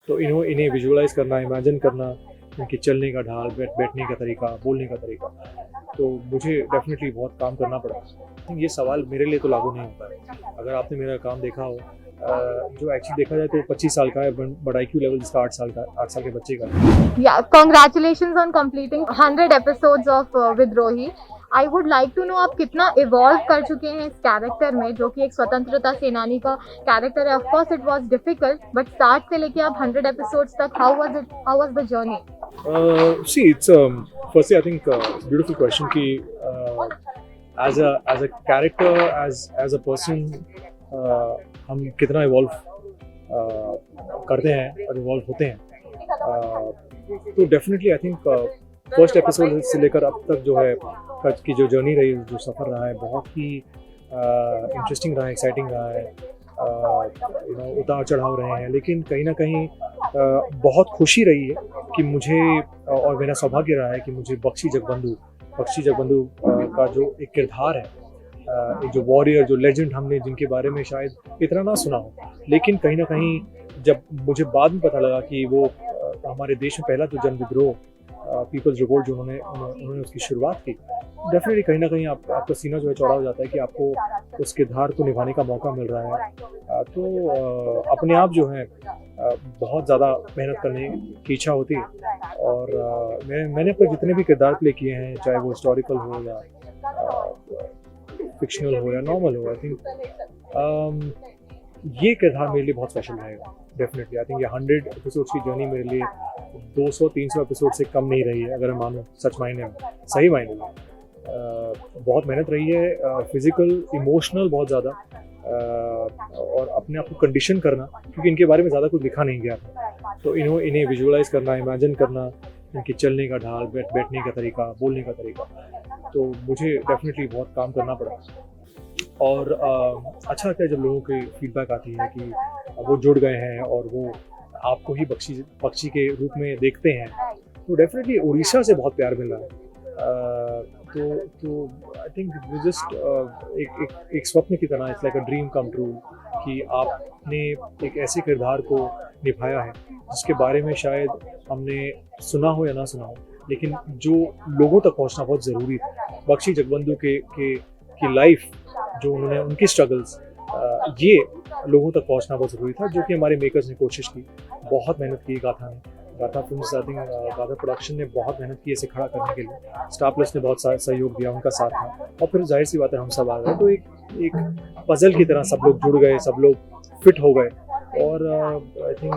तो इन्हें विजुअलाइज करना, इमेजिन करना, इनके चलने का ढाल, बैठने का तरीका, बोलने का तरीका, तो मुझे डेफिनेटली बहुत काम करना पड़ा। ये सवाल मेरे लिए तो लागू नहीं होता है। अगर आपने मेरा काम देखा हो, जो एक्चुअली देखा जाए तो 25 साल का है, बट IQ लेवल जिसका 8 साल के बच्चे का है। Yeah, congratulations on completing 100 episodes of Vidrohi. I would like to know आप कितना इवॉल्व कर चुके हैं इस कैरेक्टर में, जो कि एक स्वतंत्रता सेनानी का कैरेक्टर है। Of course it was difficult, but start से लेके आप 100 एपिसोड्स तक, how was the journey? See, it's firstly I think beautiful question कि as a character, as a person, हम कितना इवॉल्व करते हैं और इवॉल्व होते हैं। तो definitely I think first episode से लेकर अब तक जो है की जो जर्नी रही, जो सफ़र रहा है, बहुत ही इंटरेस्टिंग रहा है, एक्साइटिंग रहा है। उतार चढ़ाव रहे हैं, लेकिन कहीं ना कहीं बहुत खुशी रही है कि मुझे, और मेरा सौभाग्य रहा है कि मुझे बख्शी जगबंधु का जो एक किरदार है, एक जो वॉरियर, जो लेजेंड, हमने जिनके बारे में शायद इतना ना सुना हो, लेकिन कहीं ना कहीं जब मुझे बाद में पता लगा कि वो हमारे देश में पहला जो जन विद्रोह, पीपल्स रिवोल्ट, जो उन्होंने उसकी शुरुआत की, डेफिनेटली कहीं ना कहीं आपका सीना जो है चौड़ा हो जाता है कि आपको उस किरदार को निभाने का मौका मिल रहा है। तो अपने आप जो है बहुत ज़्यादा मेहनत करने की इच्छा होती है। और मैंने अपने जितने भी किरदार प्ले किए हैं, चाहे वो हिस्टोरिकल हो या फिक्शनल हो या नॉर्मल हो, आई थिंक ये किरदार मेरे लिए बहुत स्पेशल रहेगा। डेफिनेटली आई थिंक ये 100 एपिसोड्स की जर्नी मेरे लिए 200-300 एपिसोड से कम नहीं रही है, अगर मैं मानूँ सच मायने में, सही मायने में। बहुत मेहनत रही है, फिजिकल, इमोशनल, बहुत ज़्यादा, और अपने आप को कंडीशन करना, क्योंकि इनके बारे में ज़्यादा कुछ लिखा नहीं गया था। तो इन्हें विजुअलाइज करना, इमेजिन करना, इनके चलने का ढाल, बैठने का तरीका, बोलने का तरीका, तो मुझे डेफिनेटली बहुत काम करना पड़ा। और अच्छा लगता है जब लोगों की फीडबैक आती है कि वो जुड़ गए हैं और वो आपको ही पक्षी के रूप में देखते हैं, तो डेफिनेटली उड़ीसा से बहुत प्यार मिल रहा है। तो आई थिंक जस्ट एक स्वप्न की तरह, it's like a dream come true कि आपने एक ऐसे किरदार को निभाया है जिसके बारे में शायद हमने सुना हो या ना सुना हो, लेकिन जो लोगों तक पहुंचना बहुत ज़रूरी था। बख्शी जगबंधु की लाइफ, जो उनकी स्ट्रगल्स, ये लोगों तक पहुंचना बहुत ज़रूरी था, जो कि हमारे मेकर्स ने कोशिश की, बहुत मेहनत की। गाथा फिल्म्स, आई थिंक गाथा प्रोडक्शन ने बहुत मेहनत की इसे खड़ा करने के लिए। स्टार प्लस ने बहुत सहयोग दिया, उनका साथ था, और फिर जाहिर सी बात है हम सब आ गए। तो एक पजल की तरह सब लोग जुड़ गए, सब लोग फिट हो गए, और आई थिंक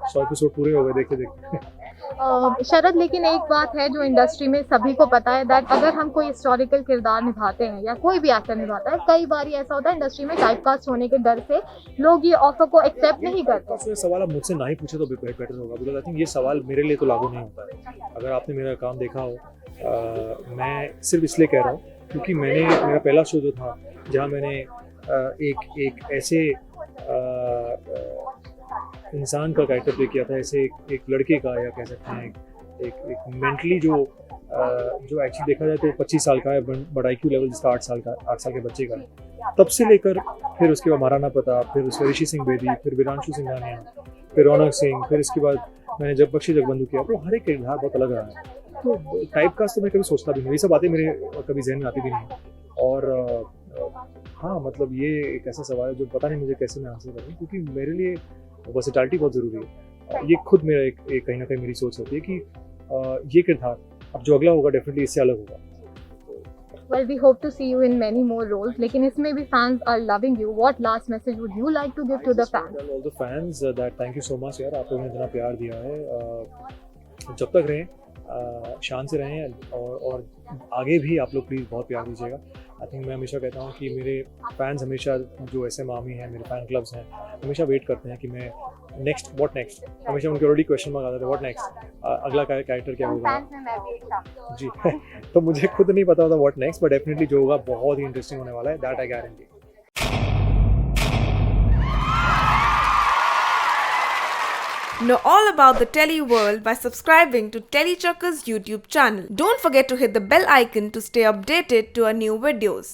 100 एपिसोड पूरे हो गए देखते देखते। शरद, लेकिन एक बात है जो इंडस्ट्री में सभी को पता है, दैट अगर हम कोई हिस्टोरिकल किरदार निभाते हैं या कोई भी एक्टर निभाता है, कई बार ऐसा होता है इंडस्ट्री में टाइपकास्ट होने के डर से लोग ये ऑफर को एक्सेप्ट नहीं करते। तो सवाल आप मुझसे ना ही पूछे तो बेटर होगा, बिकॉज आई थिंक ये सवाल मेरे लिए तो लागू नहीं होता है। अगर आपने मेरा काम देखा हो, मैं सिर्फ इसलिए कह रहा हूँ क्योंकि मेरा पहला शो जो था, जहाँ मैंने एक ऐसे इंसान का कैरेक्टर प्ले किया था, ऐसे एक लड़के का, या कह सकते हैं एक मेंटली जो एक्चुअली देखा जाए तो 25 साल का है, बट IQ लेवल जिसका 8 साल के बच्चे का है। तब से लेकर फिर उसके बाद महाराणा प्रताप, फिर उसके ऋषि सिंह बेदी, फिर वीरांशु सिंघानिया, फिर रौनक सिंह, फिर इसके बाद मैंने जब बख्शी जगबंधु किया, तो हर एक किरदार बहुत अलग रहा है। तो टाइपकास्ट तो मैं कभी सोचता भी नहीं, ये सब बातें मेरे कभी जहन में आती भी नहीं। और हाँ, मतलब ये एक ऐसा सवाल है जो पता नहीं मुझे कैसे मैं आंसर करूँ, क्योंकि मेरे लिए वर्सेटैलिटी बहुत ज़रूरी है। ये खुद मेरा एक कहीं ना कहीं मेरी सोच होती है कि ये किरदार अब जो अगला होगा डेफिनेटली इससे अलग होगा। Well, we hope to see you in many more roles. लेकिन इसमें भी fans are loving you. What last message would you like to give to the fans? All the fans that thank you so much यार, आप लोगों ने इतना प्यार दिया है। जब तक रहें, शान से रहें, और आगे भी आप लोग प्लीज़ बहुत प्यार दीजिएगा। आई थिंक मैं हमेशा कहता हूँ कि मेरे फैंस हमेशा, जो SM आर्मी हैं, मेरे फैन क्लब्स हैं, हमेशा वेट करते हैं कि मैं व्हाट नेक्स्ट, हमेशा उनके ऑलरेडी क्वेश्चन मार्क आते थे, व्हाट नेक्स्ट, अगला कैरेक्टर क्या होगा जी। तो मुझे खुद नहीं पता होता व्हाट नेक्स्ट, बट डेफिनेटली जो होगा बहुत ही इंटरेस्टिंग होने वाला है, that I guarantee. Know all about the Telly world by subscribing to Tellychuckers YouTube channel. Don't forget to hit the bell icon to stay updated to our new videos.